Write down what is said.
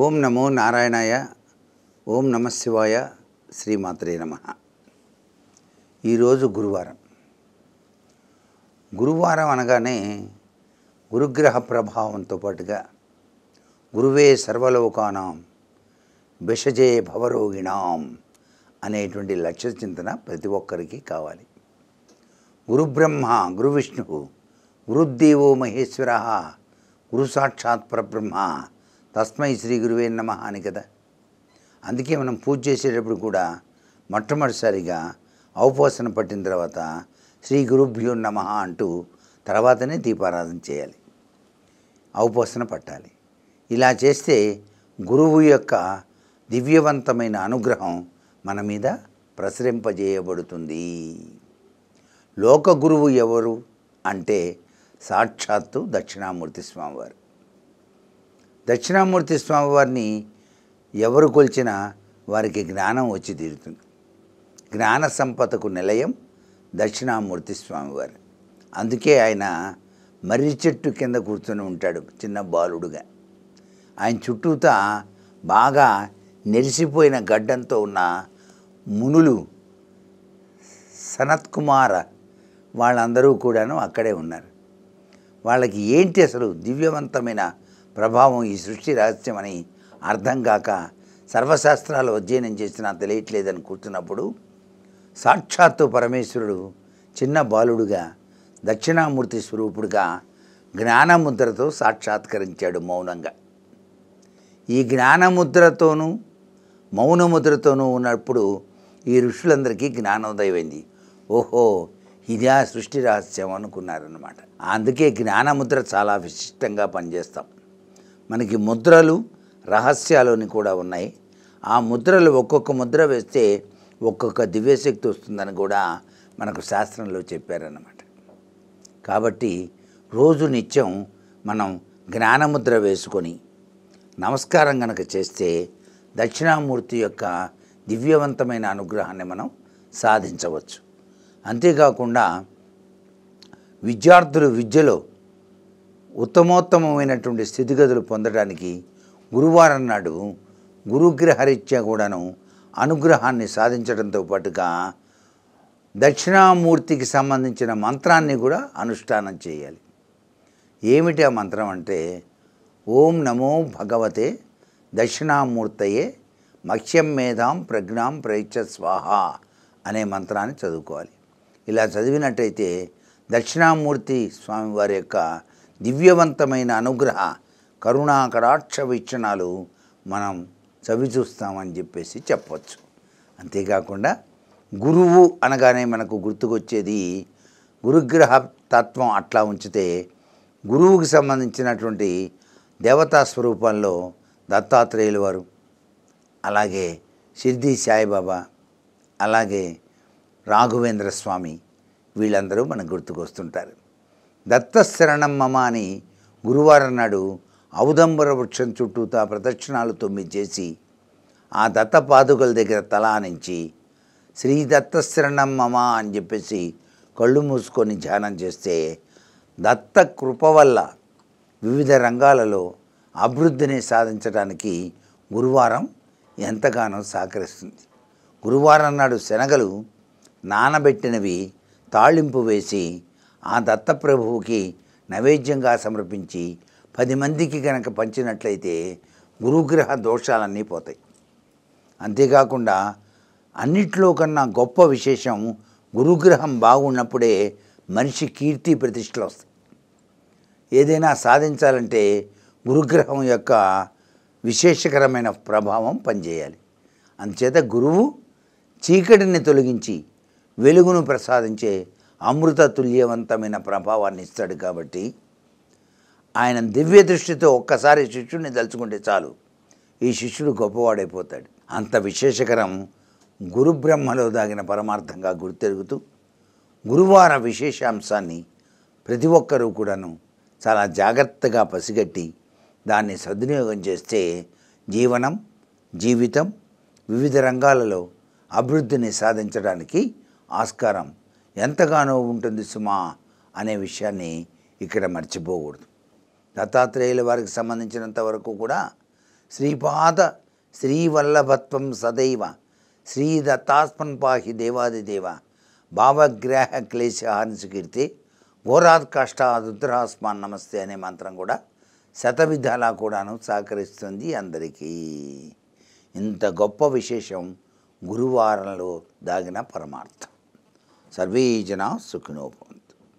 ఓం నమో నారాయణాయ. ఓం నమ శివాయ. శ్రీమాత్రే నమ. ఈరోజు గురువారం అనగానే గురుగ్రహ ప్రభావంతో పాటుగా గురువే సర్వలోకానాం భిషజే భవరోగిణాం అనేటువంటి లక్ష్య చింతన ప్రతి ఒక్కరికి కావాలి. గురుబ్రహ్మ గురు విష్ణు గురుదేవో మహేశ్వర గురు సాక్షాత్ పరబ్రహ్మ తస్మై శ్రీ గురువే నమః అని కదా. అందుకే మనం పూజ చేసేటప్పుడు కూడా మొట్టమొదటిసారిగా ఔపోసన పట్టిన తర్వాత శ్రీ గురుభ్యో నమః అంటూ తర్వాతనే దీపారాధన చేయాలి, ఔపోసన పట్టాలి. ఇలా చేస్తే గురువు యొక్క దివ్యవంతమైన అనుగ్రహం మన మీద ప్రసరింపజేయబడుతుంది. లోక గురువు ఎవరు అంటే సాక్షాత్తు దక్షిణామూర్తి స్వామివారు. దక్షిణామూర్తి స్వామివారిని ఎవరు కొలిచినా వారికి జ్ఞానం వచ్చి తీరుతుంది. జ్ఞాన సంపదకు నిలయం దక్షిణామూర్తి స్వామివారు. అందుకే ఆయన మర్రి చెట్టు కింద కూర్చొని ఉంటాడు చిన్న బాలుడుగా. ఆయన చుట్టూతా బాగా నెరిసిపోయిన గడ్డంతో ఉన్న మునులు సనత్ కుమార వాళ్ళందరూ కూడాను అక్కడే ఉన్నారు. వాళ్ళకి ఏంటి అసలు దివ్యవంతమైన ప్రభావం ఈ సృష్టి రహస్యం అని అర్థం కాక సర్వశాస్త్రాలు అధ్యయనం చేసినా తెలియట్లేదని కూర్చున్నప్పుడు సాక్షాత్తు పరమేశ్వరుడు చిన్న బాలుడుగా దక్షిణామూర్తి స్వరూపుడుగా జ్ఞానముద్రతో సాక్షాత్కరించాడు మౌనంగా. ఈ జ్ఞానముద్రతోనూ మౌనముద్రతోనూ ఉన్నప్పుడు ఈ ఋషులందరికీ జ్ఞానోదయమైంది. ఓహో, ఇదే సృష్టి రహస్యం అనుకున్నారన్నమాట. అందుకే జ్ఞానముద్ర చాలా విశిష్టంగా పనిచేస్తాం. మనకి ముద్రలు రహస్యాలని కూడా ఉన్నాయి. ఆ ముద్రలు ఒక్కొక్క ముద్ర వేస్తే ఒక్కొక్క దివ్యశక్తి వస్తుందని కూడా మనకు శాస్త్రంలో చెప్పారన్నమాట. కాబట్టి రోజు నిత్యం మనం జ్ఞానముద్ర వేసుకొని నమస్కారం కనుక చేస్తే దక్షిణామూర్తి యొక్క దివ్యవంతమైన అనుగ్రహాన్ని మనం సాధించవచ్చు. అంతేకాకుండా విద్యార్థులు విద్యలో ఉత్తమోత్తమమైనటువంటి స్థితిగతులు పొందడానికి గురువారం నాడు గురుగ్రహరీత్యా కూడాను అనుగ్రహాన్ని సాధించడంతో పాటుగా దక్షిణామూర్తికి సంబంధించిన మంత్రాన్ని కూడా అనుష్ఠానం చేయాలి. ఏమిటి ఆ మంత్రం అంటే ఓం నమో భగవతే దక్షిణామూర్తయే మక్ష్యం మేధాం ప్రజ్ఞాం ప్రయచ్చ స్వాహ అనే మంత్రాన్ని చదువుకోవాలి. ఇలా చదివినట్టయితే దక్షిణామూర్తి స్వామివారి యొక్క దివ్యవంతమైన అనుగ్రహ కరుణా కటాక్ష వీక్షణాలు మనం చవి చూస్తామని చెప్పేసి చెప్పవచ్చు. అంతేకాకుండా గురువు అనగానే మనకు గుర్తుకొచ్చేది గురుగ్రహ తత్వం అట్లా ఉంచితే గురువుకి సంబంధించినటువంటి దేవతా స్వరూపంలో దత్తాత్రేయుల వారు, అలాగే షిర్డీ సాయిబాబా, అలాగే రాఘవేంద్ర స్వామి వీళ్ళందరూ మనకు గుర్తుకొస్తుంటారు. దత్తశరణం మమ అని గురువారం నాడు ఔదంబర వృక్షం చుట్టూతా ప్రదక్షిణాలు 9 చేసి ఆ దత్త పాదుకల దగ్గర తల ఆనించి శ్రీ దత్తశరణం మమ అని చెప్పేసి కళ్ళు మూసుకొని ధ్యానం చేస్తే దత్త కృప వల్ల వివిధ రంగాలలో అభివృద్ధిని సాధించడానికి గురువారం ఎంతగానో సహకరిస్తుంది. గురువారం నాడు శనగలు నానబెట్టినవి తాళింపు వేసి ఆ దత్తప్రభువుకి నైవేద్యంగా సమర్పించి 10 మందికి కనుక పంచినట్లయితే గురుగ్రహ దోషాలన్నీ పోతాయి. అంతేకాకుండా అన్నిట్లో కన్నా గొప్ప విశేషం గురుగ్రహం బాగున్నప్పుడే మనిషి కీర్తి ప్రతిష్టలు వస్తాయి. ఏదైనా సాధించాలంటే గురుగ్రహం యొక్క విశేషకరమైన ప్రభావం పనిచేయాలి. అందుచేత గురువు చీకటిని తొలగించి వెలుగును ప్రసాదించే అమృత తుల్యవంతమైన ప్రభావాన్ని ఇస్తాడు. కాబట్టి ఆయన దివ్య దృష్టితో ఒక్కసారి శిష్యుడిని తలుచుకుంటే చాలు, ఈ శిష్యుడు గొప్పవాడైపోతాడు. అంత విశేషకరం గురుబ్రహ్మలో దాగిన పరమార్థంగా గుర్తెరుగుతూ గురువార విశేషాంశాన్ని ప్రతి ఒక్కరూ కూడాను చాలా జాగ్రత్తగా పసిగట్టి దాన్ని సద్వినియోగం చేస్తే జీవితం వివిధ రంగాలలో అభివృద్ధిని సాధించడానికి ఆస్కారం ఎంతగానో ఉంటుంది సుమా అనే విషయాన్ని ఇక్కడ మర్చిపోకూడదు. దత్తాత్రేయుల వారికి సంబంధించినంత వరకు కూడా శ్రీపాద శ్రీవల్లభత్వం సదైవ శ్రీదత్తాత్మన్ పాహి దేవాదిదేవ భావగ్రాహ క్లేశహానికీర్తి ఘోరాత్ కష్టాదుద్రాస్మాన్ నమస్తే అనే మంత్రం కూడా శతవిధాలా కూడాను సహకరిస్తుంది అందరికీ. ఇంత గొప్ప విశేషం గురువారంలో దాగిన పరమార్థం. సర్వే జనా సుఖినో భవంతు.